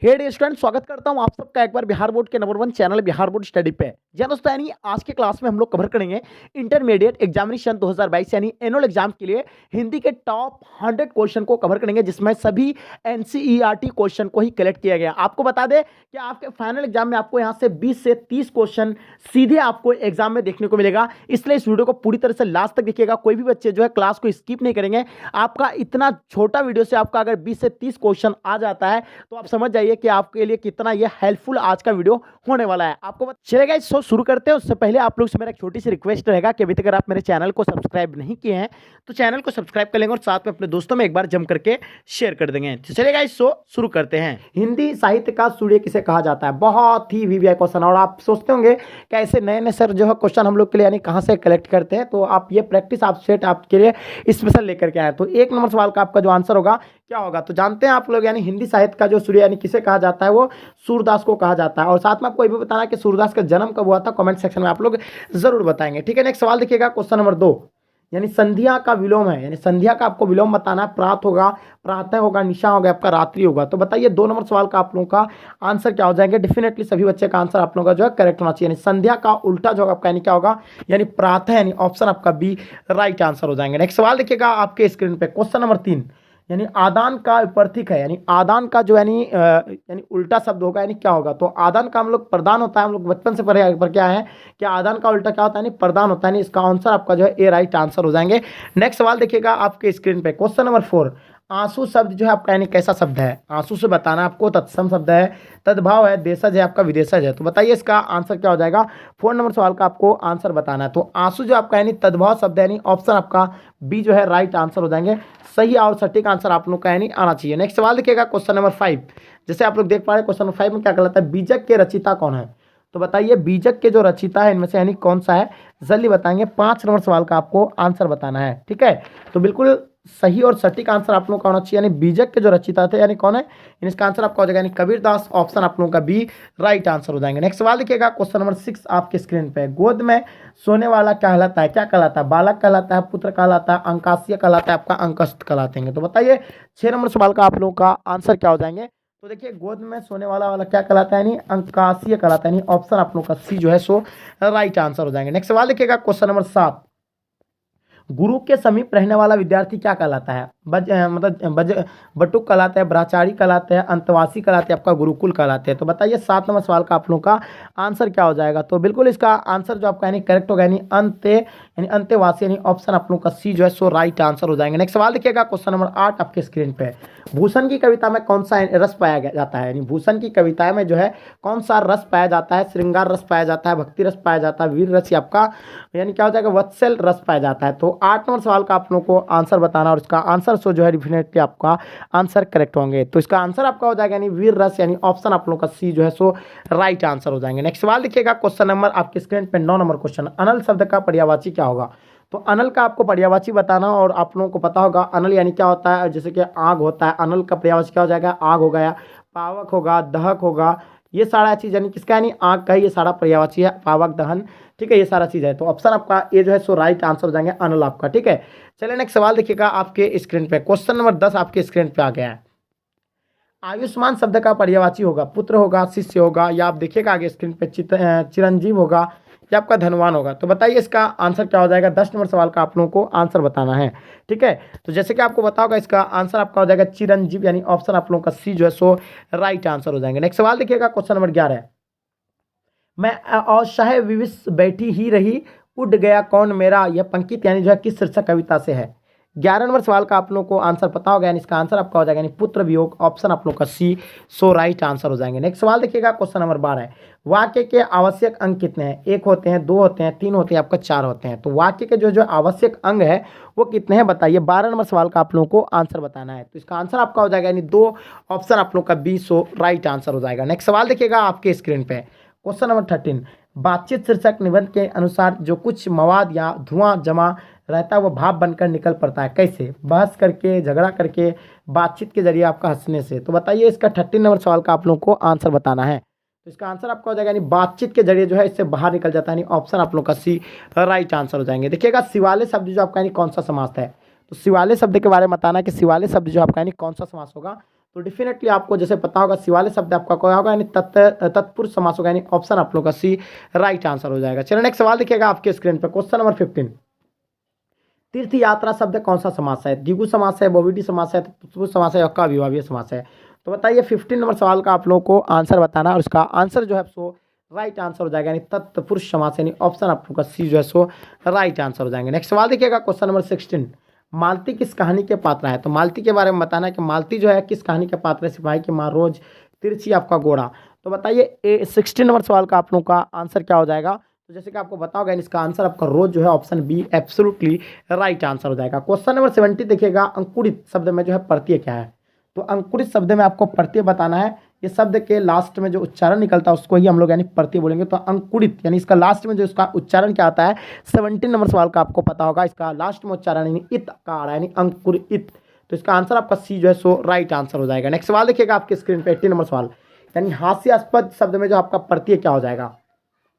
हे dear student, स्वागत करता हूं आप सबका एक बार बिहार बोर्ड के number 1 channel Bihar board study पे। जी दोस्तों, यानी आज के क्लास में हम लोग कवर करेंगे इंटरमीडिएट एग्जामिनेशन 2022 यानी एनुअल एग्जाम के लिए हिंदी के टॉप 100 क्वेश्चन को कवर करेंगे, जिसमें सभी एनसीईआरटी क्वेश्चन को ही कलेक्ट किया गया। आपको बता दें कि आपके फाइनल एग्जाम में आपको यहाँ से 20 से 30 क्वेश्चन सीधे आपको एग्जाम में देखने को मिलेगा, इसलिए इस वीडियो को पूरी तरह से लास्ट तक देखिएगा। कोई भी बच्चे जो है क्लास को स्किप नहीं करेंगे। आपका इतना छोटा वीडियो से आपका अगर 20 से 30 क्वेश्चन आ जाता है तो आप समझ जाइए कि आपके लिए कितना यह हेल्पफुल आज का वीडियो होने वाला है। आपको चलेगा इस शुरू करते हैं। उससे पहले आप लोग से मेरा एक छोटी सी रिक्वेस्ट रहेगा कि अभी तक अगर आप मेरे चैनल को सब्सक्राइब नहीं किए हैं तो चैनल को सब्सक्राइब कर लेंगे और साथ में अपने दोस्तों में एक बार जम करके शेयर कर देंगे। तो चलेगा इस शुरू करते हैं। हिंदी साहित्य का सूर्य किसे कहा जाता है? बहुत ही वीवीआई क्वेश्चन। और आप सोचते होंगे कि ऐसे नए नए सर जो है क्वेश्चन हम लोग के लिए यानी कहाँ से कलेक्ट करते हैं, तो आप ये प्रैक्टिस आप सेट आपके लिए स्पेशल लेकर के आए। तो 1 नंबर सवाल का आपका जो आंसर होगा क्या होगा, तो जानते हैं आप लोग, यानी हिंदी साहित्य का जो सूर्य यानी किसे कहा जाता है, वो सूरदास को कहा जाता है। और साथ में आपको ये भी बताना कि सूरदास का जन्म कब हुआ था, कमेंट सेक्शन में आप लोग जरूर बताएंगे। ठीक है, नेक्स्ट सवाल देखिएगा, क्वेश्चन नंबर 2। यानी संध्या का विलोम है, यानी संध्या का आपको विलोम बताना है। प्रात होगा, प्रातः होगा, निशा होगा, आपका रात्रि होगा। तो बताइए 2 नंबर सवाल का आप लोगों का आंसर क्या हो जाएंगे। डेफिनेटली सभी बच्चे का आंसर आप लोगों का जो है करेक्ट होना चाहिए। यानी संध्या का उल्टा जो आपका यानी क्या होगा, यानी प्रातः, यानी ऑप्शन आपका बी राइट आंसर हो जाएंगे। नेक्स्ट सवाल देखिएगा आपके स्क्रीन पे, क्वेश्चन नंबर 3। यानी आदान का विपरीत है, यानी आदान का जो यानी उल्टा शब्द होगा, यानी क्या होगा। तो आदान का हम लोग प्रदान होता है, हम लोग बचपन से पर क्या है कि आदान का उल्टा क्या होता है, यानी प्रदान होता है। इसका आंसर आपका जो है ए राइट आंसर हो जाएंगे। नेक्स्ट सवाल देखिएगा आपके स्क्रीन पे, क्वेश्चन नंबर 4। आंसू शब्द जो है आपका यानी कैसा शब्द है? आंसू से बताना आपको, तत्सम शब्द है, तद्भाव है, देशज है, आपका विदेशज है। तो बताइए इसका आंसर क्या हो जाएगा। 4 नंबर सवाल का आपको आंसर बताना है। तो आंसू जो आपका यानी तद्भाव शब्द है, यानी ऑप्शन आपका बी जो है राइट आंसर हो जाएंगे। सही और सटीक आंसर आप लोग का यानी आना चाहिए। नेक्स्ट सवाल देखिएगा, क्वेश्चन नंबर 5। जैसे आप लोग देख पा रहे हैं क्वेश्चन नंबर 5 में क्या कहलाता है, बीजक के रचयिता कौन है। तो बताइए बीजक के जो रचयिता है इनमें से यानी कौन सा है, जल्दी बताएंगे। 5 नंबर सवाल का आपको आंसर बताना है। ठीक है, तो बिल्कुल सही और सटीक आंसर आप लोगों का होना चाहिए। यानी बीजक के जो रचयिता थे यानी कौन है, इसका आंसर आपका हो जाएगा यानी कबीरदास। ऑप्शन आप लोगों का बी राइट आंसर हो जाएंगे। नेक्स्ट सवाल देखिएगा, क्वेश्चन नंबर 6 आपके स्क्रीन पे। गोद में सोने वाला कहलाता है, क्या कहलाता है? बालक कहलाता है, पुत्र कहलाता है, अंकाशीय कहलाता है, आपका अंकस्थ कहलाते हैं। तो बताइए 6 नंबर सवाल का आप लोगों का आंसर क्या हो जाएंगे। तो देखिए गोद में सोने वाला क्या कहलाता है, यानी अंकाशीय कहलाता है। यानी ऑप्शन आप लोगों का सी जो है सो राइट आंसर हो जाएंगे। नेक्स्ट सवाल देखिएगा, क्वेश्चन नंबर 7। गुरु के समीप रहने वाला विद्यार्थी क्या कहलाता है? बटुक कहलाता है, ब्रह्मचारी कहलाते हैं, अंतवासी कहलाते हैं, आपका गुरुकुल कहलाते हैं। तो बताइए 7 नंबर सवाल का आप लोगों का आंसर क्या हो जाएगा। तो बिल्कुल इसका आंसर जो आपका यानी करेक्ट होगा, यानी अंत्यवासी, यानी ऑप्शन आप लोगों का सी जो है सो राइट आंसर हो जाएंगे। नेक्स्ट सवाल देखिएगा, क्वेश्चन नंबर 8 आपके स्क्रीन पे। भूषण की कविता में कौन सा रस पाया जाता है? यानी भूषण की कविता में जो है कौन सा रस पाया जाता है? श्रृंगार रस पाया जाता है, भक्ति रस पाया जाता है, वीर रस, आपका यानी क्या हो जाएगा, वत्सल रस पाया जाता है। तो 8 नंबर सवाल का आप लोगों को आंसर बताना और इसका आंसर सो जो है डेफिनेटली आपका आंसर करेक्ट होंगे। तो इसका आंसर आपका हो जाएगा यानी वीर रस, यानी ऑप्शन आप लोगों का सी जो है सो राइट आंसर हो जाएंगे। नेक्स्ट सवाल देखिएगा, क्वेश्चन नंबर आपके स्क्रीन पे 9 नंबर क्वेश्चन। अनल शब्द का पर्यायवाची क्या होगा? तो अनल का आपको पर्यायवाची बताना और आप लोगों को पता होगा अनल यानी क्या होता है, जैसे कि आग होता है, अनल का पर्यायवाची क्या हो जाएगा, आग हो गया, पावक होगा, दहक होगा, ये सारा चीज़ यानी किसका, यानी आग का, ये सारा पर्यायवाची है, पावक, दहन। ठीक है, ये सारा चीज़ है। तो ऑप्शन आपका ये जो है सो राइट आंसर हो जाएंगे, अनल आपका। ठीक है, चलिए नेक्स्ट सवाल देखिएगा आपके स्क्रीन पे, क्वेश्चन नंबर 10 आपके स्क्रीन पे आ गया है। आयुष्मान शब्द का पर्यायवाची होगा, पुत्र होगा, शिष्य होगा, या आप देखिएगा आगे स्क्रीन पे चिरंजीव होगा, या आपका धनवान होगा। तो बताइए इसका आंसर क्या हो जाएगा। 10 नंबर सवाल का आप लोगों को आंसर बताना है। ठीक है, तो जैसे कि आपको पता होगा इसका आंसर आपका हो जाएगा चिरंजीव, यानी ऑप्शन आप लोगों का सी जो है सो राइट आंसर हो जाएंगे। नेक्स्ट सवाल देखिएगा, क्वेश्चन नंबर 11। मैं असह्य विविश बैठी ही रही, उड़ गया कौन मेरा, यह पंक्ति यानी जो है किस शीर्षक कविता से है? 11 नंबर सवाल का आप लोगों को आंसर पता होगा, यानी इसका आंसर आपका हो जाएगा यानी पुत्र वियोग, ऑप्शन आप लोगों का सी सो राइट आंसर हो जाएंगे। नेक्स्ट सवाल देखिएगा, क्वेश्चन नंबर 12। वाक्य के आवश्यक अंग कितने हैं? 1 होते हैं, 2 होते हैं, 3 होते हैं, आपका 4 होते हैं। तो वाक्य के जो आवश्यक अंग है वो कितने हैं बताइए। 12 नंबर सवाल का आप लोगों को आंसर बताना है। तो इसका आंसर आपका हो जाएगा यानी 2, ऑप्शन आप लोगों का बी सो राइट आंसर हो जाएगा। नेक्स्ट सवाल देखिएगा आपके स्क्रीन पे, क्वेश्चन नंबर 13। बातचीत शीर्षक निबंध के अनुसार जो कुछ मवाद या धुआं जमा रहता है वो भाप बनकर निकल पड़ता है, कैसे? बहस करके, झगड़ा करके, बातचीत के जरिए, आपका हंसने से। तो बताइए इसका 13 नंबर सवाल का आप लोगों को आंसर बताना है। तो इसका आंसर आपका हो जाएगा यानी बातचीत के जरिए जो है इससे बाहर निकल जाता है, यानी ऑप्शन आप लोगों का सी राइट आंसर हो जाएंगे। देखिएगा शिवालय शब्द जो आपका यानी कौन सा समास है। तो शिवालय शब्द के बारे में बताना कि शिवालय शब्द जो आपका यानी कौन सा समास होगा। तो डेफिनेटली आपको जैसे पता होगा सी वाले शब्द आपका क्या होगा, यानी तत्पुरुष समास होगा, यानी ऑप्शन आप लोगों का सी राइट आंसर हो जाएगा। चलिए नेक्स्ट सवाल देखिएगा आपके स्क्रीन पर, क्वेश्चन नंबर 15। तीर्थ यात्रा शब्द कौन सा समास है? द्विगु समास है, बहुव्रीहि समास है, तत्पुरुष समास है, या का अविभाज्य समास है? तो बताइए 15 नंबर सवाल का आप लोगों को आंसर बताना है और इसका आंसर जो है सो राइट आंसर हो जाएगा, यानी तत्पुरुष समास, यानी ऑप्शन आप लोगों का सी जो है सो राइट आंसर हो जाएंगे। नेक्स्ट सवाल देखिएगा क्वेश्चन नंबर 16। मालती किस कहानी के पात्र है? तो मालती के बारे में बताना है कि मालती जो है किस कहानी के पात्र है? सिपाही की माँ, रोज, तिरछी आपका घोड़ा। तो बताइए 16 नंबर सवाल का आप लोगों का आंसर क्या हो जाएगा? तो जैसे कि आपको बताओगे इसका आंसर आपका रोज जो है option be absolutely right answer हो जाएगा। क्वेश्चन नंबर 70 देखिएगा, अंकुरित शब्द में जो है प्रत्यय क्या है? तो अंकुरित शब्द में आपको प्रत्यय बताना है। ये शब्द के लास्ट में जो उच्चारण निकलता है उसको ही हम लोग यानी प्रत्यय बोलेंगे। तो अंकुरित यानी इसका लास्ट में जो इसका उच्चारण क्या आता है? 17 नंबर सवाल का आपको पता होगा, इसका लास्ट में उच्चारण यानी इत का आ रहा है, यानी अंकुरित। तो इसका आंसर आपका सी जो है सो राइट आंसर हो जाएगा। नेक्स्ट सवाल देखिएगा आपके स्क्रीन पे 18 नंबर सवाल, यानी हास्यास्पद शब्द में जो आपका प्रत्यय क्या हो जाएगा?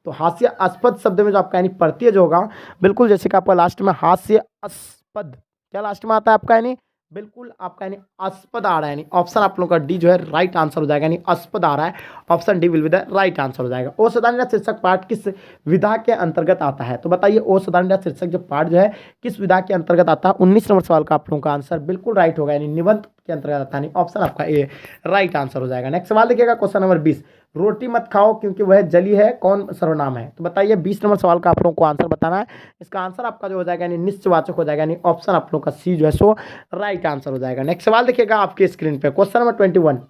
तो हास्यास्पद शब्द में जो आपका यानी प्रत्यय जो होगा, बिल्कुल जैसे कि आपका लास्ट में हास्यास्पद क्या लास्ट में आता है आपका, यानी बिल्कुल आपका यानी अस्पद आ रहा है, यानी ऑप्शन आप लोगों का डी जो है राइट आंसर हो जाएगा, यानी अस्पद आ रहा है, option D will be the right answer हो जाएगा। ओ सदानिका शीर्षक पाठ किस विधा के अंतर्गत आता है? तो बताइए ओ सदानिका शीर्षक जो पाठ जो है किस विधा के अंतर्गत आता है? 19 नंबर सवाल का आप लोगों का आंसर बिल्कुल राइट होगा, यानी निबंध के अंतर्गत आता है, यानी ऑप्शन आपका ए राइट आंसर हो जाएगा। नेक्स्ट सवाल देखिएगा क्वेश्चन नंबर 20। रोटी मत खाओ क्योंकि वह जली है, कौन सर्वनाम है? तो बताइए 20 नंबर सवाल का आप लोगों को आंसर बताना है। इसका आंसर आपका जो हो जाएगा यानी निश्चयवाचक हो जाएगा, यानी ऑप्शन आप लोगों का सी जो है सो राइट आंसर हो जाएगा। नेक्स्ट सवाल देखिएगा आपके स्क्रीन पे, क्वेश्चन नंबर 21।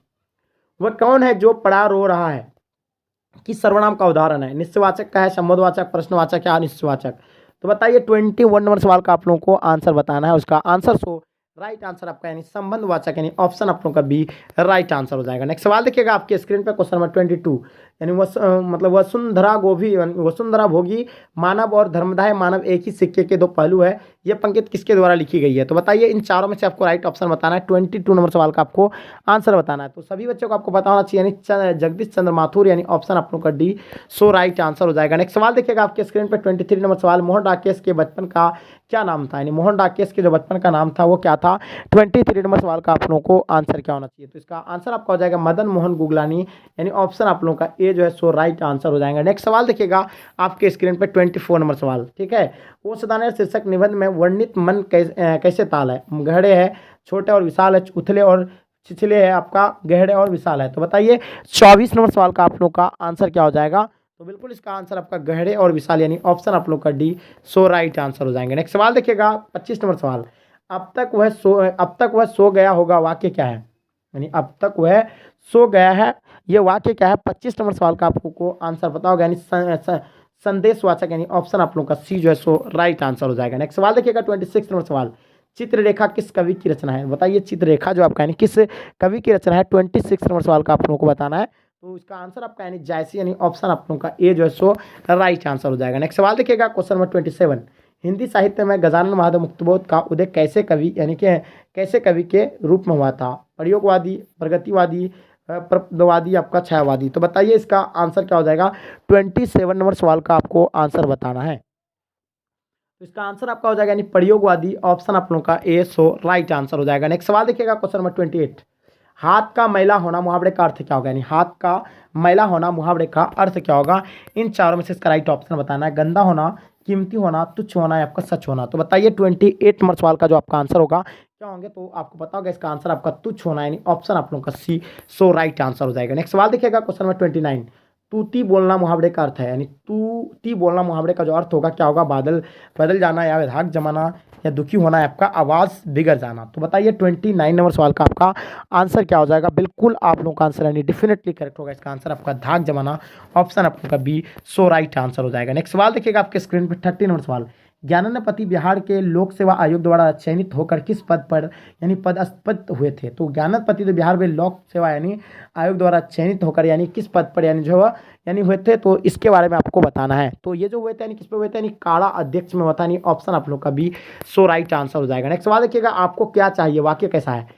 वह कौन है जो पड़ा रो रहा है? किस सर्वनाम का उदाहरण है? निश्चयवाचक का है, संबोधवाचक, प्रश्नवाचक या अनिश्चयवाचक? तो बताइए 21 नंबर सवाल का आप लोगों को आंसर बताना है। उसका आंसर सो राइट आंसर आपका यानी संबंधवाचक, यानी ऑप्शन आप लोगों का बी राइट आंसर हो जाएगा। नेक्स्ट सवाल देखिएगा आपके स्क्रीन पे, क्वेश्चन नंबर 22। यानी मतलब वसुंधरा भोगी मानव और धर्मदाय मानव एक ही सिक्के के दो पहलू है, ये पंक्ति किसके द्वारा लिखी गई है? तो बताइए इन चारों में से आपको राइट ऑप्शन बताना है। 22 नंबर सवाल का आपको आंसर बताना है। तो सभी बच्चों को आपको पता होना चाहिए, यानी जगदीश चंद्र माथुर, यानी ऑप्शन आप लोगों का डी सो राइट आंसर हो जाएगा। नेक्स्ट सवाल देखिएगा आपके स्क्रीन पर 23 नंबर सवाल। मोहन राकेश के बचपन का क्या नाम था? यानी मोहन राकेश के जो बचपन का नाम था वो क्या था? 23 नंबर सवाल का आप लोगों को आंसर क्या होना चाहिए? तो इसका आंसर आपका हो जाएगा मदन मोहन गुगलानी, यानी ऑप्शन आप लोगों का ए जो है सो राइट आंसर हो जाएगा। नेक्स्ट सवाल देखिएगा आपके स्क्रीन पे 24 नंबर सवाल, ठीक है। वो सदाने शीर्षक निबंध में वर्णित मन कैसे ताल है? गहरे है, छोटे और विशाल है, उथले और छिछले है, आपका गहरे और विशाल है। तो बताइए 24 नंबर सवाल का आप लोगों का आंसर क्या हो जाएगा? तो बिल्कुल इसका आंसर आपका गहरे और विशाल, यानी ऑप्शन आप लोग का डी सो राइट आंसर हो जाएंगे। नेक्स्ट सवाल देखिएगा 25 नंबर सवाल। अब तक वह सो गया होगा वाक्य क्या है? यानी अब तक वह सो गया है, ये वाक्य क्या है? 25 नंबर सवाल का आपको आंसर पता होगा, यानी संदेशवाचक, यानी ऑप्शन आप लोगों का सी जो है सो राइट आंसर हो जाएगा। नेक्स्ट सवाल देखिएगा 26 नंबर सवाल। चित्ररेखा किस कवि की रचना है? बताइए चित्ररेखा जो आपका यानी किस कवि की रचना है? 26 नंबर सवाल का आप लोगों को बताना है। तो इसका आंसर आपका यानी जायसी, यानी ऑप्शन आप लोगों का ए जो है सो राइट आंसर हो जाएगा। नेक्स्ट सवाल देखिएगा क्वेश्चन नंबर 27। हिंदी साहित्य में गजानन महादेव मुक्तबोध का उदय कैसे कवि यानी कि कैसे कवि के रूप में हुआ था? प्रयोगवादी, प्रगतिवादी, प्रपदवादी, आपका छायावादी? तो बताइए इसका आंसर क्या हो जाएगा? 27 नंबर सवाल का आपको आंसर बताना है। तो इसका आंसर आपका हो जाएगा यानी प्रयोगवादी, ऑप्शन आप लोगों का ए सो राइट आंसर हो जाएगा। नेक्स्ट सवाल देखिएगा क्वेश्चन नंबर 28। हाथ का मैला होना मुहावरे का अर्थ क्या होगा? यानी हाथ का मैला होना मुहावरे का अर्थ क्या होगा? इन चारों में से इसका राइट ऑप्शन बताना है। गंदा होना, कीमती होना, तुच्छ होना, या आपका सच होना? तो बताइए 28 नंबर सवाल का जो आपका आंसर होगा क्या होंगे? तो आपको पता होगा इसका आंसर आपका तुच्छ होना, यानी ऑप्शन आप लोगों का सी सो राइट आंसर हो जाएगा। नेक्स्ट सवाल देखिएगा क्वेश्चन नंबर 29। तूती बोलना मुहावरे का अर्थ है, यानी तूती बोलना मुहावरे का जो अर्थ होगा क्या होगा? बादल बदल जाना, या विधायक जमाना, या दुखी होना, या आपका आवाज़ बिगड़ जाना? तो बताइए 29 नंबर सवाल का आपका आंसर क्या हो जाएगा? बिल्कुल आप लोगों का आंसर यानी डेफिनेटली करेक्ट होगा। इसका आंसर आपका धाक जमाना, ऑप्शन आप लोगों का बी सो राइट आंसर हो जाएगा। नेक्स्ट सवाल देखिएगा आपके स्क्रीन पर 30 नंबर सवाल। ज्ञानानंद बिहार के लोक सेवा आयोग द्वारा चयनित होकर किस पद पर यानी पदस्थ हुए थे? तो ज्ञानानंद तो बिहार में लोक सेवा यानी आयोग द्वारा चयनित होकर यानी किस पद पर यानी जो यानी हुए थे? तो इसके बारे में आपको बताना है। तो ये जो हुए थे यानी किस पे हुए थे? यानी काड़ा अध्यक्ष में हुआ था, यानी ऑप्शन आप लोग का बी सो राइट आंसर हो जाएगा। नेक्स्ट सवाल देखिएगा आपको क्या चाहिए? वाक्य कैसा है?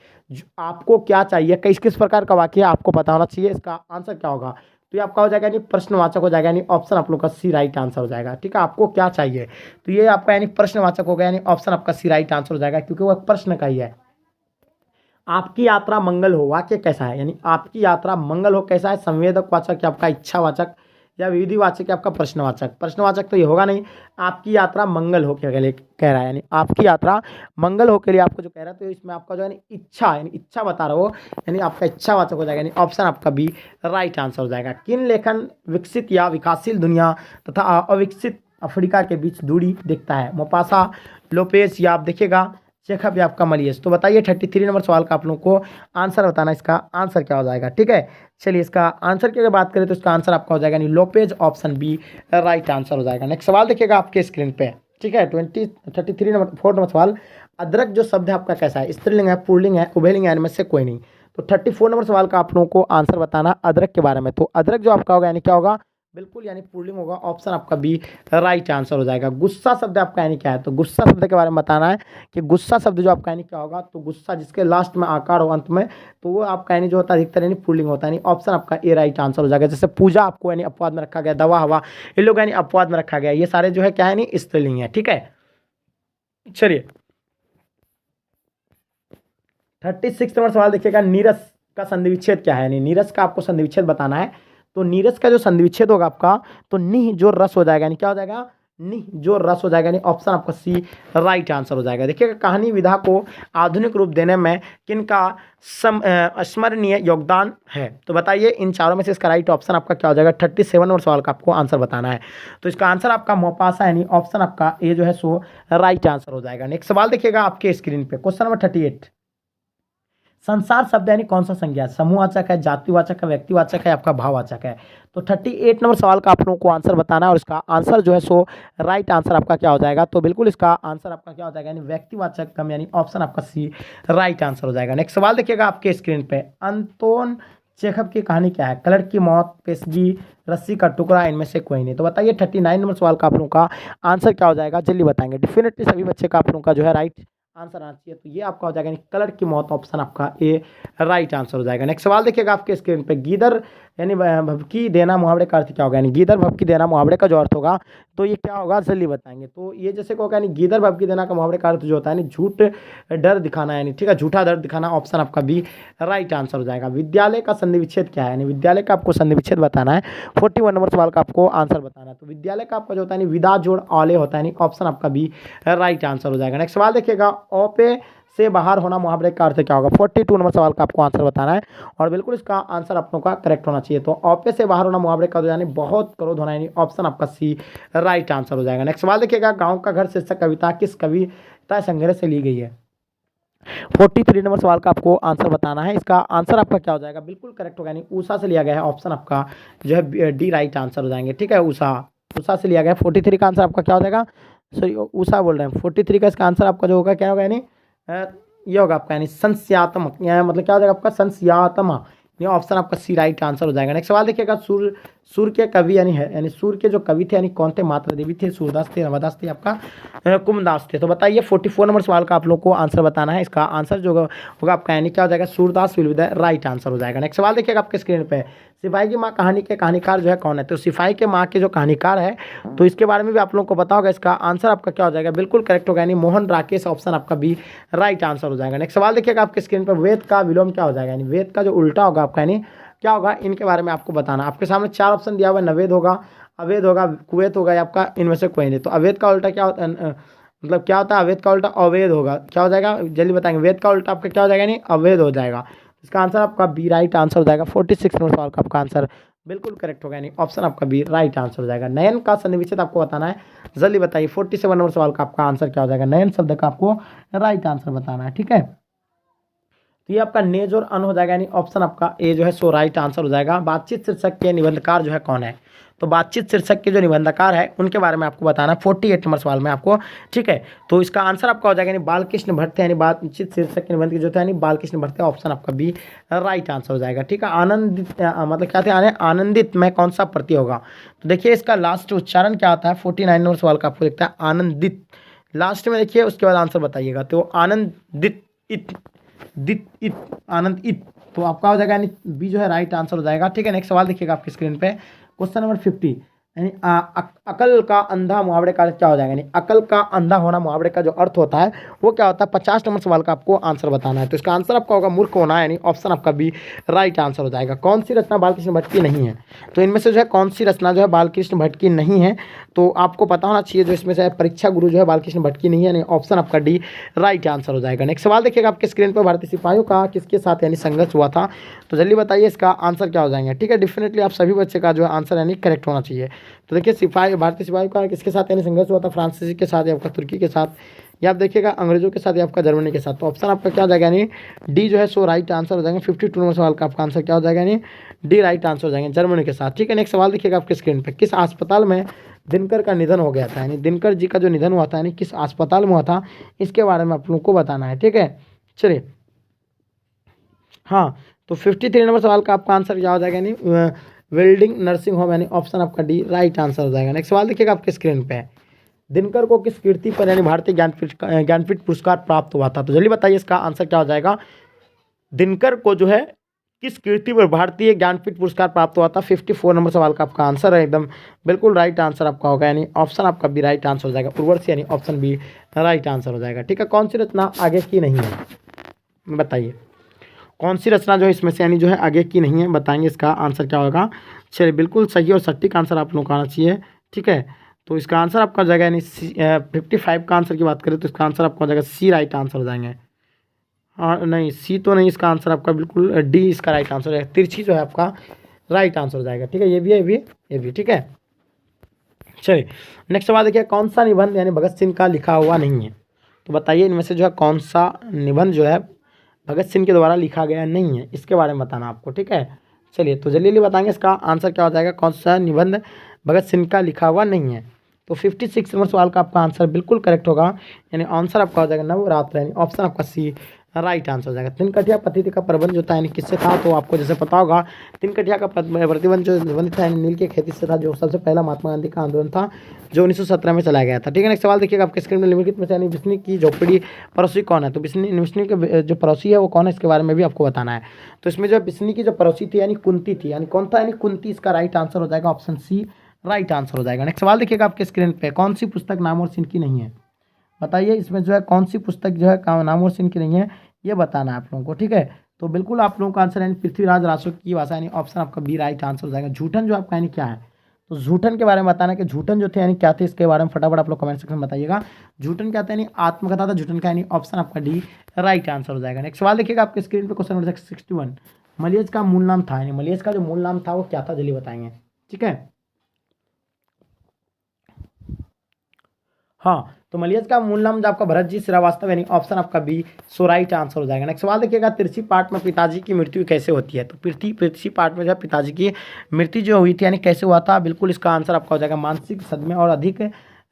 आपको क्या चाहिए? किस प्रकार का वाक्य है आपको पता होना चाहिए। इसका आंसर क्या होगा? तो ये आपका हो जाएगा यानी प्रश्नवाचक हो जाएगा, यानी ऑप्शन आप लोग का सी राइट आंसर हो जाएगा। ठीक है, आपको क्या चाहिए? तो ये आपका यानी प्रश्नवाचक हो गया, यानी ऑप्शन आपका सी राइट आंसर हो जाएगा, क्योंकि वो प्रश्न का ही है। आपकी यात्रा मंगल हो, वाक्य कैसा है, यानी आपकी यात्रा मंगल हो कैसा है, संवेदक वाचक या आपका इच्छावाचक या विधिवाचक या आपका प्रश्नवाचक। प्रश्नवाचक तो ये होगा नहीं, आपकी यात्रा मंगल हो के लिए कह रहा है, यानी आपकी यात्रा मंगल हो के लिए आपको जो कह रहा है, तो इसमें आपका जो है इच्छा, यानी इच्छा बता रहा हो, यानी आपका इच्छावाचक हो जाएगा, यानी ऑप्शन आपका बी राइट आंसर हो जाएगा। किन लेखन विकसित या विकासशील दुनिया तथा अविकसित अफ्रीका के बीच दूरी दिखता है, मोपासा, लोपेस या आप देखिएगा चेखव या आपका मलियस। तो बताइए 33 नंबर सवाल का आप लोगों को आंसर बताना, इसका आंसर क्या हो जाएगा। ठीक है, चलिए इसका आंसर की अगर बात करें तो इसका आंसर आपका हो जाएगा यानी Lopez, option B right answer हो जाएगा। नेक्स्ट सवाल देखिएगा आपके स्क्रीन पे। ठीक है, 33 नंबर 4 नंबर सवाल, अदरक जो शब्द है आपका कैसा है, स्त्रीलिंग है, पुल्लिंग है, उभयलिंग है, इनमें से कोई नहीं। तो 34 नंबर सवाल का आप लोगों को आंसर बताना अदरक के बारे में। तो अदरक जो आपका होगा यानी क्या होगा, बिल्कुल यानी पुल्लिंग होगा, ऑप्शन आपका बी राइट आंसर हो जाएगा। गुस्सा शब्द आपका यानी क्या है, तो गुस्सा शब्द के बारे में बताना है कि गुस्सा शब्द जो आपका यानी क्या होगा, तो गुस्सा जिसके लास्ट में आकार हो अंत में, तो वो आपका यानी जो होता है अधिकतर यानी पुल्लिंग होता है, यानी ऑप्शन आपका ए राइट आंसर हो जाएगा। जैसे पूजा आपको यानी अपवाद में रखा गया, दवा हवा ये लोग यानी अपवाद में रखा गया, ये सारे जो है क्या है यानी स्त्रीलिंग है। ठीक है, चलिए 36 नंबर सवाल देखिएगा, नीरस का संधि विच्छेद क्या है, यानी नीरस का आपको संधि विच्छेद बताना है। तो नीरस का जो संधि विच्छेद होगा आपका, तो निह जो रस हो जाएगा, यानी क्या हो जाएगा, निह जो रस हो जाएगा, यानी ऑप्शन आपका सी राइट आंसर हो जाएगा। देखिएगा कहानी विधा को आधुनिक रूप देने में किनका स्मरणीय योगदान है, तो बताइए इन चारों में से इसका राइट ऑप्शन आपका क्या हो जाएगा। 37 नंबर सवाल का आपको आंसर बताना है, तो इसका आंसर आपका मोपासा यानी ऑप्शन आपका ए जो है सो राइट आंसर हो जाएगा। नेक्स्ट सवाल देखिएगा आपके स्क्रीन पे, क्वेश्चन नंबर 38, संसार शब्द यानी कौन सा संज्ञा है, समूहवाचक है, जातिवाचक है, व्यक्तिवाचक है, आपका भाववाचक है। तो 38 नंबर सवाल का आप लोगों को आंसर बताना है और इसका आंसर जो है सो राइट आंसर आपका क्या हो जाएगा, तो बिल्कुल इसका आंसर आपका क्या हो जाएगा यानी व्यक्तिवाचक कम, यानी ऑप्शन आपका सी राइट आंसर हो जाएगा। नेक्स्ट सवाल देखिएगा आपके स्क्रीन पे, अंतोन चेखव की कहानी क्या है, कलर की मौत, पेशगी, रस्सी का टुकड़ा, इनमें से कोई नहीं। तो बताइए 39 नंबर सवाल का आप लोगों का आंसर क्या हो जाएगा, जल्दी बताएंगे। डेफिनेटली सभी बच्चे का आप लोगों का जो है राइट आंसर आना चाहिए, तो ये आपका हो जाएगा यानी कलर की मौत, ऑप्शन आपका ए राइट आंसर हो जाएगा। नेक्स्ट सवाल देखिएगा आपके स्क्रीन पे, गीदर यानी भभकी देना मुहावरे का अर्थ क्या होगा, यानी गीदर भभकी देना मुहावरे का जो अर्थ होगा, तो ये क्या होगा जल्दी बताएंगे। तो ये जैसे को होगा यानी गीदर भभकी देना का मुहावरे का अर्थ जो होता है यानी झूठ डर दिखाना, यानी ठीक है झूठा डर दिखाना, ऑप्शन आपका बी राइट आंसर हो जाएगा। विद्यालय का संधि विच्छेद क्या है, यानी विद्यालय का आपको संधि विच्छेद बताना है। 41 नंबर सवाल का आपको आंसर बताना है। तो विद्यालय का आपका जो होता है यानी विदा जोड़ औले होता है, यानी ऑप्शन आपका बी राइट आंसर हो जाएगा। नेक्स्ट सवाल देखिएगा, औपे से बाहर होना मुहावरे का अर्थ क्या होगा। 42 नंबर सवाल का आपको आंसर बताना है और बिल्कुल इसका आंसर आप लोगों का करेक्ट होना चाहिए। तो औपे से बाहर होना मुहावरे का यानी बहुत क्रोध होना, यानी ऑप्शन आपका सी राइट आंसर हो जाएगा। नेक्स्ट सवाल देखिएगा, गांव का घर शीर्षक कविता किस कविता संग्रह से ली गई है। 43 नंबर सवाल का आपको आंसर बताना है, इसका आंसर आपका क्या हो जाएगा, बिल्कुल करेक्ट होगा, यानी उषा से लिया गया है, ऑप्शन आपका जो है डी राइट आंसर हो जाएंगे। ठीक है, उषा उषा से लिया गया है। 43 का आंसर आपका क्या हो जाएगा, सॉरी उषा बोल रहे हैं। 43 का इसका आंसर आपका जो होगा क्या होगा, यानी ये होगा आपका यानी संस्यात्मक, यहाँ मतलब क्या हो जाएगा आपका संस्यात्मक, ये ऑप्शन आपका सी राइट आंसर हो जाएगा। नेक्स्ट सवाल देखिएगा, सूर्य के कवि यानी है, यानी सूर्य के जो कवि थे यानी कौन थे, मात्रा देवी थे, सूरदास थे, रमादास थे, आपका कुमदास थे। तो बताइए 44 नंबर सवाल का आप लोग को आंसर बताना है, इसका आंसर जो होगा आपका यानी क्या हो जाएगा, Surdas will be the right answer हो जाएगा। नेक्स्ट सवाल देखिएगा आपके स्क्रीन पे, सिपाही की माँ कहानी के कहानीकार जो है कौन है। तो सिपाही के माँ के जो कहानीकार है, तो इसके बारे में भी आप लोगों को पता होगा, इसका आंसर आपका क्या हो जाएगा, बिल्कुल करेक्ट होगा, यानी मोहन राकेश, ऑप्शन आपका बी राइट आंसर हो जाएगा। नेक्स्ट सवाल देखिएगा आपके स्क्रीन पर, वेद का विलोम क्या हो जाएगा, यानी वेद का जो उल्टा होगा आपका यानी क्या होगा, इनके बारे में आपको बताना। आपके सामने 4 ऑप्शन दिया हुआ है, नवेद होगा, अवेद होगा, कुवैत होगा, या आपका इनमें से कोई नहीं। तो अवेद का उल्टा क्या होता है, मतलब क्या होता है, अवेद का उल्टा अवैध होगा, क्या हो जाएगा जल्दी बताएंगे। वेद का उल्टा आपका क्या हो जाएगा, नहीं अवैध हो जाएगा। इसका आंसर आपका बी राइट आंसर हो जाएगा। 46 नंबर सवाल का आपका आंसर बिल्कुल करेक्ट होगा, यानी ऑप्शन आपका बी राइट आंसर हो जाएगा। नयन का सन्निवेशित आपको बताना है, जल्दी बताइए। 47 नंबर सवाल का आपका आंसर क्या हो जाएगा, नयन शब्द का आपको राइट आंसर बताना है। ठीक है, तो ये आपका नेज और अन हो जाएगा, यानी ऑप्शन आपका ए जो है सो राइट आंसर हो जाएगा। बातचीत शीर्षक के निबंधकार जो है कौन है, तो बातचीत शीर्षक के जो निबंधकार है उनके बारे में आपको बताना है 48 नंबर सवाल में आपको। ठीक है, तो इसका आंसर आपका हो जाएगा यानी बालकृष्ण भट्ट, यानी बातचीत शीर्षक के निबंध जो था यानी बालकृष्ण भट्ट, ऑप्शन आपका बी राइट आंसर हो जाएगा। ठीक है, आनंदित मतलब क्या थे, आनंदित में कौन सा प्रत्यय होगा। तो देखिए इसका लास्ट उच्चारण क्या होता है, 49 नंबर सवाल का आपको दिखता है आनंदित, लास्ट में देखिए उसके बाद आंसर बताइएगा। तो आनंदित इत आनंद इत, तो आपका हो जाएगा यानी बी जो है राइट आंसर हो जाएगा। ठीक है, नेक्स्ट सवाल देखिएगा आपकी स्क्रीन पे, क्वेश्चन नंबर 50, यानी अकल का अंधा मुहावरे का क्या हो जाएगा, यानी अकल का अंधा होना मुहावरे का जो अर्थ होता है वो क्या होता है। 50 नंबर सवाल का आपको आंसर बताना है। तो इसका आंसर आपका होगा मूर्ख होना, यानी ऑप्शन आपका बी राइट आंसर हो जाएगा। कौन सी रचना बालकृष्ण भट्ट की नहीं है, तो इनमें से जो है कौन सी रचना जो है बालकृष्ण भट्ट की नहीं है, तो आपको पता होना चाहिए जो इसमें से है परीक्षा गुरु जो है बालकृष्ण भट्ट की नहीं है, यानी ऑप्शन आपका डी राइट आंसर हो जाएगा। नेक्स्ट सवाल देखिएगा आपके स्क्रीन पर, भारतीय सिपाहियों का किसके साथ यानी संघर्ष हुआ था, तो जल्दी बताइए इसका आंसर क्या हो जाएगा। ठीक है, डेफिनेटली आप सभी बच्चे का जो है आंसर यानी करेक्ट होना चाहिए। तो देखिए सिपाही, भारतीय सिपाहियों का किसके साथ यानी संघर्ष हुआ था, फ्रांसीसी के साथ या आपका तुर्की के साथ, या आप देखिएगा अंग्रेजों के साथ या आपका जर्मनी के साथ। तो ऑप्शन आपका क्या हो जाएगा, यानी डी जो है सो राइट आंसर हो जाएगा। 52 नंबर सवाल का आपका आंसर क्या हो जाएगा, यानी डी राइट आंसर हो जाएगा, जर्मनी के साथ। ठीक है, नेक्स्ट सवाल देखिएगा आपके स्क्रीन पर, किस अस्पताल में दिनकर का निधन हो गया था, यानी दिनकर जी का जो निधन हुआ था यानी किस अस्पताल में हुआ था, इसके बारे में आप लोगों को बताना है। ठीक है, चलिए हाँ, तो 53 नंबर सवाल का आपका आंसर क्या हो जाएगा, यानी वेल्डिंग नर्सिंग होम, यानी ऑप्शन आपका डी राइट आंसर हो जाएगा। नेक्स्ट सवाल देखिएगा आपके स्क्रीन पे, दिनकर को किस कीर्ति पर यानी भारतीय ज्ञानपीठ पुरस्कार प्राप्त हुआ था, तो जल्दी बताइए इसका आंसर क्या हो जाएगा। दिनकर को जो है किस कीर्ति पर भारतीय ज्ञानपीठ पुरस्कार प्राप्त हुआ था। 54 नंबर सवाल का आपका आंसर है एकदम बिल्कुल राइट आंसर आपका होगा, यानी ऑप्शन आपका बी राइट आंसर हो जाएगा, उर्वशी यानी ऑप्शन बी राइट आंसर हो जाएगा। ठीक है, कौन सी रचना आगे की नहीं है, बताइए कौन सी रचना जो है इसमें से यानी जो है आगे की नहीं है, बताएंगे इसका आंसर क्या होगा। चलिए बिल्कुल सही और सटीक आंसर आप लोगों को आना चाहिए। ठीक है, तो इसका आंसर आपका हो जाएगा, यानी 55 का आंसर की बात करें तो इसका आंसर आपका हो जाएगा सी राइट आंसर हो जाएंगे। हाँ नहीं, सी तो नहीं, इसका आंसर आपका बिल्कुल डी इसका राइट आंसर है, तिरछी जो है आपका राइट आंसर हो जाएगा। ठीक है, ये भी है, ये भी ठीक है। चलिए नेक्स्ट सवाल देखिए, कौन सा निबंध यानी भगत सिंह का लिखा हुआ नहीं है, तो बताइए इनमें से जो है कौन सा निबंध जो है भगत सिंह के द्वारा लिखा गया नहीं है, इसके बारे में बताना आपको। ठीक है, चलिए तो जल्दी जल्दी बताएंगे इसका आंसर क्या हो जाएगा, कौन सा निबंध भगत सिंह का लिखा हुआ नहीं है। तो 56 नंबर सवाल का आपका आंसर बिल्कुल करेक्ट होगा, यानी आंसर आपका हो जाएगा नवरात्र, यानी ऑप्शन आपका सी राइट आंसर हो जाएगा। तिनकठिया प्रतिथि का प्रबंध जो था यानी किससे था, तो आपको जैसे पता होगा तिनकठिया का प्रतिबंध जो निबंध था यानी नील के खेती से था, जो सबसे पहला महात्मा गांधी का आंदोलन था जो 1917 में चलाया गया था। ठीक है, नेक्स्ट सवाल देखिएगा आपके स्क्रीन में, निम्नलिखित में से यानी बिस्नी की झोपड़ी पड़ोसी कौन है, तो बिस्नी के जो पड़ोसी है वो कौन है, इसके बारे में भी आपको बताना है। तो इसमें जो बिस्नी की जो पड़ोसी थी यानी कुंती थी, यानी कौन था, यानी कुंती, इसका राइट आंसर हो जाएगा, ऑप्शन सी राइट आंसर हो जाएगा। नेक्स्ट सवाल देखिएगा आपके स्क्रीन पे, कौन सी पुस्तक नाम और सीन की नहीं है, बताइए इसमें जो है कौन सी पुस्तक जो है नाम और सीन की नहीं है, ये बताना है आप लोगों को। ठीक है, तो बिल्कुल आप लोगों का आंसर यानी पृथ्वीराज रासो की भाषा, यानी ऑप्शन आपका बी राइट आंसर हो जाएगा। झूठन जो आपका यानी क्या है, तो झूठन के बारे में बताना कि झूठन जो थे यानी क्या थे, इसके बारे में फटाफट आप लोग कमेंट सेक्शन में बताइएगा। झूठन क्या था, यानी आत्मकथा था झूठन का, यानी ऑप्शन आपका डी राइट आंसर हो जाएगा। नेक्स्ट सवाल देखिएगा आपके स्क्रीन पर, क्वेश्चन नंबर 61, मलियज का मूल नाम था, यानी मलियज का जो मूल नाम था वो क्या था, जल्दी बताएंगे। ठीक है, हाँ, तो मलियज का मूल नाम जो आपका भरत जी श्रीवास्तव, यानी ऑप्शन आपका बी सो राइट आंसर हो जाएगा। नेक्स्ट सवाल देखिएगा, तिरछी पाठ में पिताजी की मृत्यु कैसे होती है, तो तिरछी पाठ में जो है पिताजी की मृत्यु जो हुई थी यानी कैसे हुआ था, बिल्कुल इसका आंसर आपका हो जाएगा मानसिक सदमे और अधिक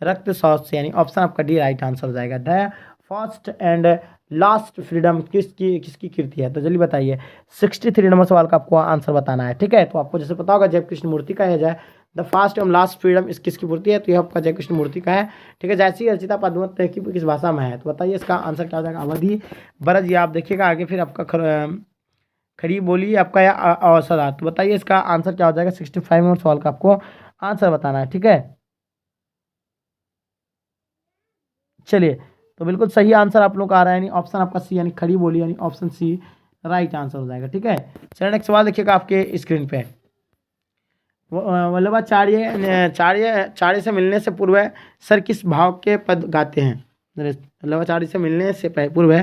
रक्त शौच से, यानी ऑप्शन आपका डी राइट आंसर हो जाएगा। The first and last freedom किसकी कृति है, तो जल्दी बताइए। 63 नंबर सवाल का आपको आंसर बताना है। ठीक है, तो आपको जैसे पता होगा जय कृष्ण मूर्ति का है, जाए the fast and last freedom इस किसकी मूर्ति है, तो यह आपका जय कृष्ण मूर्ति का है। ठीक है, जैसी रचिता पद्मत की किस भाषा में है, तो बताइए इसका आंसर क्या हो जाएगा, अवधि ब्रज, या आप देखिएगा आगे फिर आपका खड़ी बोली आपका या अवसरा, तो बताइए इसका आंसर क्या हो जाएगा। 65 नंबर सवाल का आपको आंसर बताना है। ठीक है, चलिए तो बिल्कुल सही आंसर आप लोग का आ रहा है, यानी ऑप्शन आपका सी यानी खड़ी बोली, यानी ऑप्शन सी राइट आंसर हो जाएगा। ठीक है, चलिए नेक्स्ट सवाल देखिएगा आपके स्क्रीन पे, वल्लभाचार्य चार्य से मिलने से पूर्व सर किस भाव के पद गाते हैं, वल्लभाचार्य से मिलने से पूर्व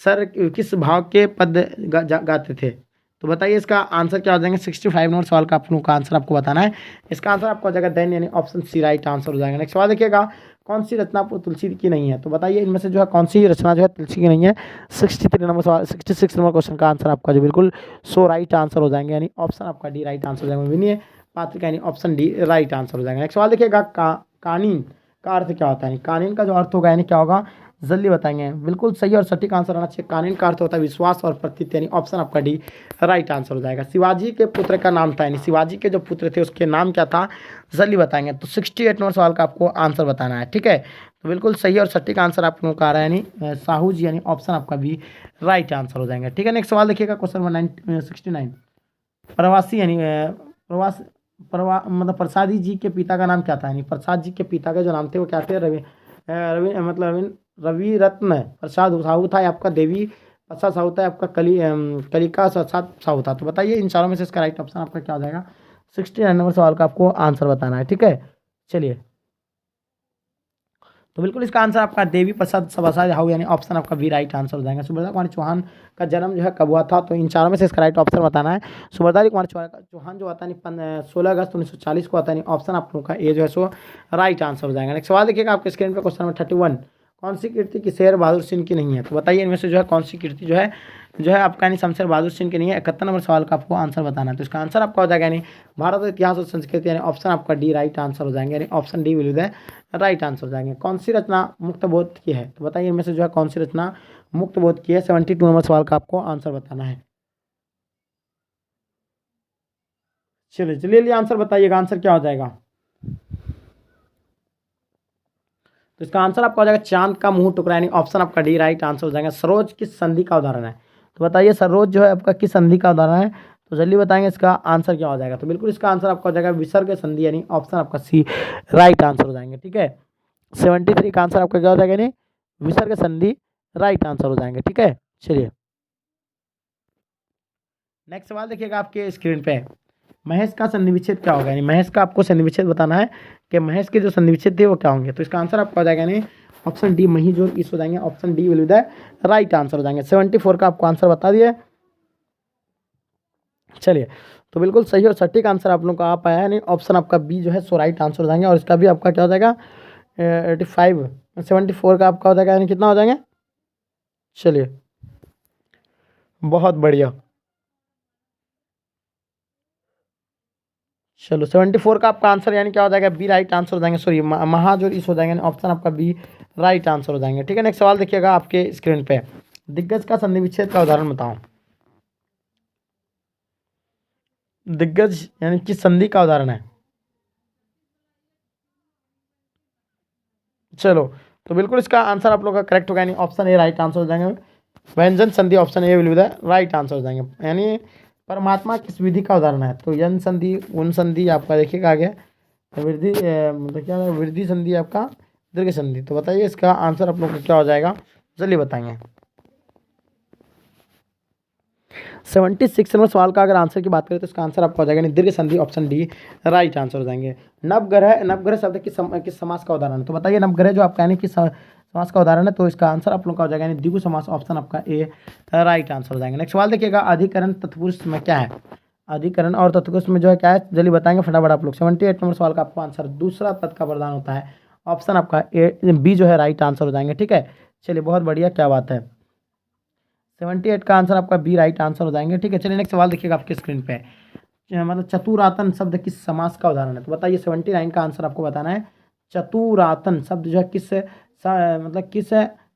सर किस भाव के पद गाते थे, तो बताइए इसका आंसर क्या हो जाएंगे। 65 नंबर सवाल का आप लोगों का आंसर आपको बताना है। इसका आंसर आपको हो जाएगा देन, यानी ऑप्शन सी राइट आंसर हो जाएगा। नेक्स्ट सवाल देखिएगा, कौन सी रचना तुलसी की नहीं है, तो बताइए इनमें से जो है कौन सी रचना जो है तुलसी की नहीं है। 63 नंबर सवाल 66 नंबर क्वेश्चन का आंसर आपका जो बिल्कुल सो राइट आंसर हो जाएंगे, यानी ऑप्शन आपका डी राइट आंसर हो जाएगा। विनय पात्र का यानी ऑप्शन डी राइट आंसर हो जाएगा। नेक्स्ट सवाल देखिएगा, कानीन का अर्थ क्या होता है, यानी कानीन का जो अर्थ होगा यानी क्या होगा, जल्दी बताएंगे। बिल्कुल सही और सटीक आंसर आना चाहिए। कानीन का अर्थ होता है विश्वास और प्रतीति, यानी ऑप्शन आपका डी राइट आंसर हो जाएगा। शिवाजी के पुत्र का नाम था, यानी शिवाजी के जो पुत्र थे उसके नाम क्या था, जल्दी बताएंगे। तो 68 नंबर सवाल का आपको आंसर बताना है। ठीक है, तो बिल्कुल सही और सटीक आंसर आप लोगों का आ रहा है, यानी साहू जी, यानी ऑप्शन आपका भी राइट आंसर हो जाएंगे। ठीक है, नेक्स्ट सवाल देखिएगा, क्वेश्चन नंबर 69, प्रवासी यानी प्रवास मतलब प्रसादी जी के पिता का नाम क्या था, यानी प्रसाद जी के पिता का जो नाम थे वो क्या थे, रवि रत्न प्रसाद साहू था, या आपका देवी प्रसाद साहू था, आपका कलिका प्रसाद साहू था। तो बताइए इन चारों में से इसका राइट ऑप्शन आपका क्या हो जाएगा। 69 नंबर सवाल का आपको आंसर बताना है, ठीक है। चलिए, तो बिल्कुल इसका आंसर आपका देवी प्रसाद सभासाद साहू, यानी ऑप्शन आपका बी राइट आंसर हो जाएगा। सुभद्रा कुमारी चौहान का जन्म जो है कब हुआ था, तो इन चारों में से इसका राइट ऑप्शन बताना है। सुभद्रा कुमारी चौहान जो आता है 16 अगस्त 1940 को आता है, ऑप्शन आप लोगों का ए जो है सो राइट आंसर हो जाएगा। नेक्स्ट सवाल देखिएगा आपके स्क्रीन पर, क्वेश्चन नंबर 31, कौन सी कीर्ति कि शेर बहादुर सिंह की नहीं है, तो बताइए इनमें से जो है कौन सी कीर्ति जो है आपका यानी शमशेर बहादुर सिंह की नहीं है। 71 नंबर सवाल का आपको आंसर बताना है, तो इसका आंसर आपका हो जाएगा यानी भारत और इतिहास और संस्कृति, यानी ऑप्शन आपका डी राइट आंसर हो जाएंगे, यानी option D will be the right answer हो जाएंगे। कौन सी रचना मुक्त बोध की है, तो बताइए इनमें से जो है कौन सी रचना मुक्त बोध की है। 72 नंबर सवाल का आपको आंसर बताना है। चलिए चलिए आंसर बताइएगा, आंसर क्या हो जाएगा। तो इसका आंसर आपका हो जाएगा चांद का मुंह टुकड़ा, यानी ऑप्शन आपका डी राइट आंसर हो जाएगा। सरोज किस संधि का उदाहरण है, तो बताइए सरोज जो है आपका किस संधि का उदाहरण है, तो जल्दी बताएंगे इसका आंसर क्या हो जाएगा। तो बिल्कुल इसका आंसर आपका हो जाएगा विसर्ग संधि, यानी ऑप्शन आपका सी राइट आंसर हो जाएंगे, ठीक है। 73 का आंसर आपका क्या हो जाएगा, यानी विसर्ग संधि राइट आंसर हो जाएंगे, ठीक है। चलिए नेक्स्ट सवाल देखिएगा आपके स्क्रीन पे, महेश का संधि विच्छेद क्या होगा, यानी महेश का आपको संधि विच्छेद बताना है कि महेश के जो संधि विच्छेद थे वो क्या होंगे। तो इसका आंसर आपका हो जाएगा यानी ऑप्शन डी मही जोड़ इस हो जाएंगे, option D will be the right answer हो जाएंगे। 74 का आपको आंसर बता दिए। चलिए, तो बिल्कुल सही और सटीक आंसर आप लोगों का आ पाया है, यानी ऑप्शन आपका बी जो है सो राइट आंसर हो जाएंगे। और इसका भी आपका क्या हो जाएगा 85 74 का आपका हो जाएगा, यानी कितना हो जाएंगे। चलिए बहुत बढ़िया, चलो 74 का आपका आंसर यानी क्या हो जाएगा बी राइट आंसर हो जाएंगे, सॉरी महाजोर इस हो जाएंगे, ऑप्शन आपका बी राइट आंसर हो जाएंगे, ठीक है। नेक्स्ट सवाल देखिएगा आपके स्क्रीन पे, दिग्गज का संधि विच्छेद का उदाहरण बताओ। दिग्गज यानी किस संधि का उदाहरण है। चलो, तो बिल्कुल इसका आंसर आप लोग का करेक्ट होगा, यानी ऑप्शन ए राइट आंसर हो जाएंगे। व्यंजन संधि option A will be the right answer हो जाएंगे। यानी परमात्मा किस विधि का उदाहरण है, तो यन संधि उन संधि आपका देखिएगा आगे वृद्धि मतलब क्या वृद्धि संधि आपका दीर्घ संधि। तो बताइए इसका आंसर आप लोग का क्या हो जाएगा, जल्दी बताएंगे। 76 नंबर सवाल का अगर आंसर की बात करें तो इसका आंसर आपका हो जाएगा दीर्घ संधि, ऑप्शन डी राइट आंसर हो जाएंगे। नवग्रह शब्द किस समास का उदाहरण है, तो बताइए नवग्रह जो आपका यानी किस समास का उदाहरण है, तो इसका आंसर आप लोग का हो जाएगा यानी द्विगु समास, ऑप्शन आपका ए राइट आंसर हो जाएंगे। नेक्स्ट सवाल देखिएगा, अधिकरण तत्पुरुष में क्या है, अधिकरण और तत्पुरुष में जो है क्या है, जल्दी बताएंगे फटाफट आप लोग। 78 नंबर सवाल का आपको आंसर दूसरा पद का प्रदान होता है, ऑप्शन आपका ए बी जो है राइट आंसर हो जाएंगे, ठीक है। चलिए बहुत बढ़िया, क्या बात है, 78 का आंसर आपका बी राइट आंसर हो जाएंगे, ठीक है। चलिए नेक्स्ट सवाल देखिएगा आपके स्क्रीन पे, मतलब चतुरातन शब्द किस समास का उदाहरण है, तो बताइए 79 का आंसर आपको बताना है। चतुरातन शब्द जो है मतलब किस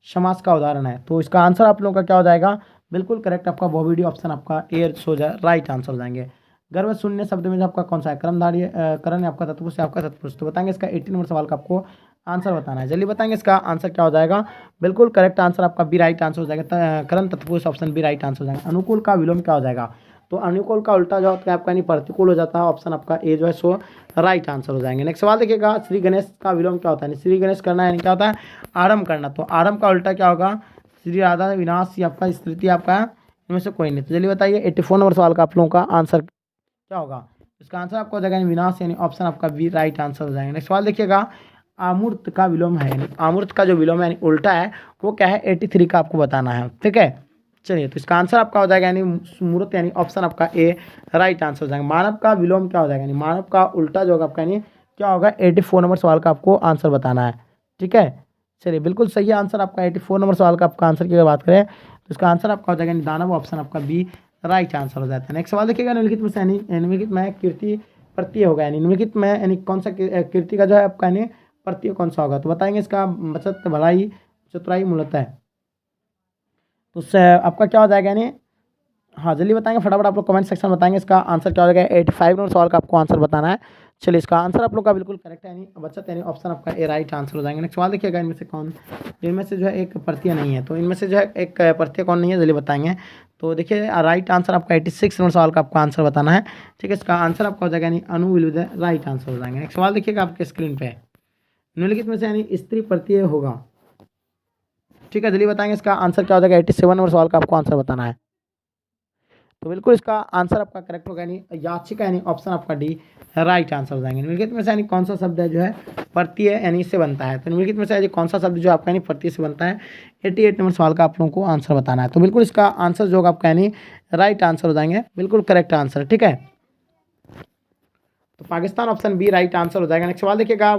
समास का उदाहरण है, तो इसका आंसर आप लोगों का क्या हो जाएगा, बिल्कुल करेक्ट आपका बहुविधि, ऑप्शन आपका ए सो जाए राइट आंसर हो जाएंगे। गर्भ शून्य शब्द में जो आपका कौन सा है, कर्मधारी करण आपका तत्पुरुष है, आपका तत्पुरुष, तो बताएंगे इसका 18 नंबर सवाल का आपको आंसर बताना है, जल्दी बताएंगे इसका आंसर क्या हो जाएगा। बिल्कुल करेक्ट आंसर आपका बी राइट आंसर हो जाएगा, करण तत्पुरुष ऑप्शन बी राइट आंसर हो जाएगा। अनुकूल का विलोम क्या हो जाएगा, तो अनुकूल का उल्टा जो होता है आपका यानी प्रतिकूल हो जाता है, ऑप्शन आपका ए जो है सो राइट आंसर हो जाएंगे। नेक्स्ट सवाल देखिएगा, श्री गणेश का विलोम क्या होता है, श्री गणेश करना यानी क्या होता है, आरंभ करना, तो आरंभ का उल्टा क्या होगा, श्री राधा विनाश या आपका स्मृति आपका इनमें से कोई नहीं, तो चलिए बताइए 84 नंबर सवाल का आप लोगों का आंसर क्या होगा, इसका आंसर आपको हो जाएगा विनाश, यानी ऑप्शन आपका बी राइट आंसर हो जाएगा। नेक्स्ट सवाल देखिएगा, आमूर्त का विलोम है, यानी आमूर्त का जो विलोम है यानी उल्टा है वो क्या है, 83 का आपको बताना है, ठीक है। चलिए, तो इसका आंसर आपका हो जाएगा यानी मूर्त, यानी ऑप्शन आपका ए राइट आंसर हो जाएगा। मानव का विलोम क्या हो जाएगा, यानी मानव का उल्टा जो होगा आपका यानी क्या होगा, 84 नंबर सवाल का आपको आंसर बताना है, ठीक है। चलिए बिल्कुल सही आंसर आपका 84 नंबर सवाल का आपका आंसर की अगर बात करें तो इसका आंसर आपका हो जाएगा दानव, ऑप्शन आपका बी राइट आंसर हो जाता है। नेक्स्ट सवाल देखिएगा, निम्नलिखित में से निम्नलिखित में कीर्ति प्रत्यय होगा, यानी निम्नलिखित में यानी कौन सा कीर्ति का जो है आपका यानी प्रत्यय कौन सा होगा, तो बताएंगे इसका बचत भलाई चतुराई मूलतः है, तो उससे आपका क्या हो जाएगा यानी, हाँ जल्दी बताएंगे फटाफट आप लोग कमेंट सेक्शन में बताएंगे इसका आंसर क्या हो जाएगा। 85 नंबर सवाल का आपको आंसर बताना है। चलिए, इसका आंसर आप लोग का बिल्कुल करेक्ट है, यानी बचत यानी ऑप्शन आपका ए राइट आंसर हो जाएंगे। नेक्स्ट सवाल देखिएगा, इनमें से जो है एक प्रत्यय नहीं है, तो इनमें से जो है एक प्रत्यय कौन नहीं है, जल्दी बताएंगे। तो देखिए राइट आंसर आपका 86 नंबर सवाल का आपको आंसर बताना है। ठीक है, इसका आंसर आपका हो जाएगा यानी अनु will be the right answer हो जाएंगे। नेक्स्ट सवाल देखिएगा आपके स्क्रीन पे, निम्नलिखित में से यानी स्त्री प्रत्यय होगा। ठीक है, जल्दी बताएंगे इसका आंसर क्या हो जाएगा। 87 नंबर सवाल का आपको आंसर बताना है। तो बिल्कुल इसका आंसर आपका करेक्ट होगा यानी याचिका यानी ऑप्शन आपका डी राइट आंसर हो जाएंगे। निम्नलिखित में से यानी कौन सा शब्द है जो है प्रत्यय यानी इससे बनता है। तो निम्नलिखित में से कौन सा शब्द जो आपका यानी प्रत्यय से बनता है, 88 नंबर सवाल का आप लोगों को आंसर बताना है। तो बिल्कुल इसका आंसर जो होगा आपका यानी राइट आंसर हो जाएंगे, बिल्कुल करेक्ट आंसर। ठीक है, तो Pakistan option B right answer हो जाएगा। नेक्स्ट सवाल देखिएगा,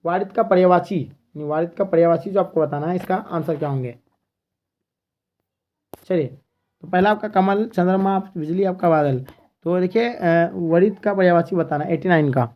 वारिद का पर्यायवाची जो आपको बताना है, इसका आंसर क्या होंगे। चलिए, तो पहला आपका कमल, चंद्रमा, बिजली, आपका बादल। तो देखिए वारिद का पर्यायवाची बताना 89 का।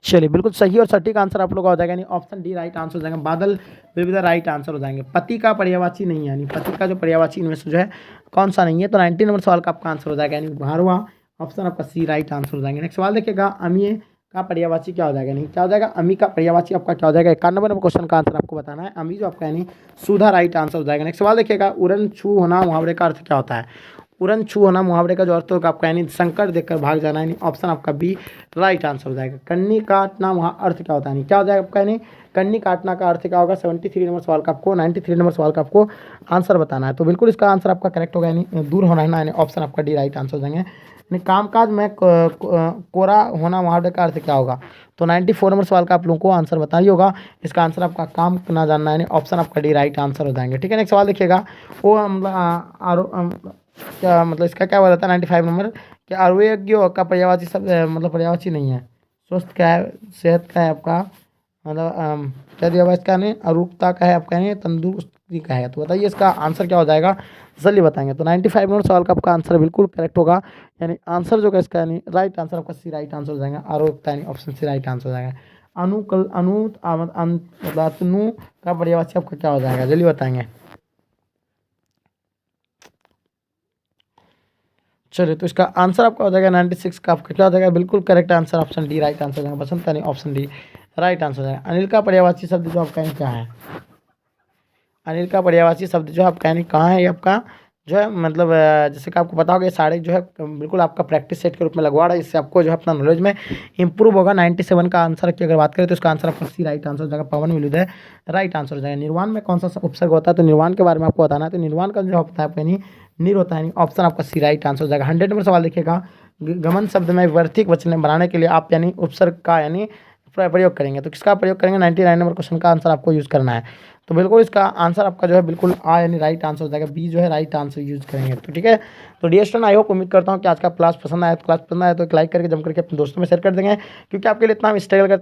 चलिए, बिल्कुल सही और सटीक आंसर आप लोग का हो जाएगा यानी ऑप्शन डी राइट आंसर हो जाएगा। बादल will be the right answer हो जाएंगे। पति का पर्यायवाची नहीं है, यानी पति का जो पर्यायवाची इनमें से जो है कौन सा नहीं है। तो 90 नंबर सवाल का आपका आंसर हो जाएगा यानी 12वां ऑप्शन आपका सी राइट आंसर हो जाएंगे। नेक्स्ट सवाल देखिएगा, अमीय का पर्यायवाची क्या हो जाएगा। नहीं क्या हो जाएगा, अमी का पर्यायवाची आपका क्या हो जाएगा। 91 नंबर क्वेश्चन का आंसर आपको बताना है। अमी जो आपका यानी सुधा राइट आंसर हो जाएगा। नेक्स्ट सवाल देखिएगा, उड़न छू होना मुहावरे का अर्थ क्या होता है। उड़न छू होना मुहावरे का जो अर्थ होगा आपका यानी संकट देखकर भाग जाना, यानी ऑप्शन आपका बी राइट आंसर हो जाएगा। कन्नी काटना वहाँ अर्थ क्या होता है, क्या हो जाएगा आपका यानी कन्नी काटना का अर्थ क्या होगा। 73 नंबर सवाल का आपको 93 नंबर सवाल का आपको आंसर बताना है। तो बिल्कुल इसका आंसर आपका करेक्ट होगा यानी दूर होना है ना, यानी ऑप्शन आपका डी राइट आंसर हो जाएंगे। यानी कामकाज में कोरा होना मुहावरे का अर्थ क्या होगा। तो 94 नंबर सवाल का आप लोगों को आंसर बताइए होगा। इसका आंसर आपका काम ना जानना है, यानी ऑप्शन आपका डी राइट आंसर हो जाएंगे। ठीक है, नेक्स्ट सवाल देखिएगा, वो क्या मतलब इसका क्या बताता है 95 नंबर कि आरोग्य का पर्यायवाची शब्द मतलब पर्यायवाची नहीं है। स्वस्थ क्या है, सेहत का है आपका, मतलब क्या दिया हुआ इसका नहीं, अरूपता का है आपका नहीं, तंदुरुस्ती का है। तो बताइए इसका आंसर क्या हो जाएगा, जल्दी बताएंगे। तो 95 नंबर सवाल का आपका आंसर बिल्कुल करेक्ट होगा, यानी आंसर जो है इसका यानी राइट आंसर आपका सी राइट आंसर हो जाएगा। आरोग्यता यानी ऑप्शन सी राइट आंसर हो जाएगा। अनु का पर्यायवाची आपका क्या हो जाएगा, जल्दी बताएंगे। चलिए, तो इसका आंसर आपका हो जाएगा 96 का आपका क्या हो जाएगा, बिल्कुल correct answer option D right answer हो जाएगा। बसंत यानी ऑप्शन डी राइट आंसर हो जाएगा। अनिल का पर्यायवाची शब्द जो आपका क्या है, अनिल का पर्यायवाची शब्द जो आपका यानी कहाँ है, ये आपका जो है मतलब जैसे कि आपको पता होगा ये सारे जो है बिल्कुल आपका प्रैक्टिस सेट के रूप में लगवा रहा है, इससे आपको जो है अपना नॉलेज में इंप्रूव होगा। 97 का आंसर की अगर बात करें तो इसका आंसर आपका सी राइट आंसर हो जाएगा। पवन विलुद है राइट आंसर हो जाएगा। निर्वाण में कौन सा उपसर्ग होता है, तो निर्वाण के बारे में आपको बताना है। तो निर्वाण का जो होता है आपका यानी निर होता है, ऑप्शन आपका सी राइट आंसर हो जाएगा। 100 नंबर सवाल देखिएगा, गमन शब्द में विवर्तिक वचन बनाने के लिए आप यानी उपसर्ग का यानी प्रयोग करेंगे। तो किसका प्रयोग करेंगे, 99 नंबर क्वेश्चन का आंसर आपको यूज़ करना है। तो बिल्कुल इसका आंसर आपका जो है बिल्कुल आ यानी राइट आंसर हो जाएगा। बी जो है राइट आंसर यूज करेंगे। तो ठीक है, तो डियर स्टूडेंट आई होप उम्मीद करता हूँ कि आज का क्लास पसंद आया। तो क्लास पसंद आया तो एक लाइक करके जम करके अपने दोस्तों में शेयर कर देंगे, क्योंकि आपके लिए इतना हम स्ट्रगल करते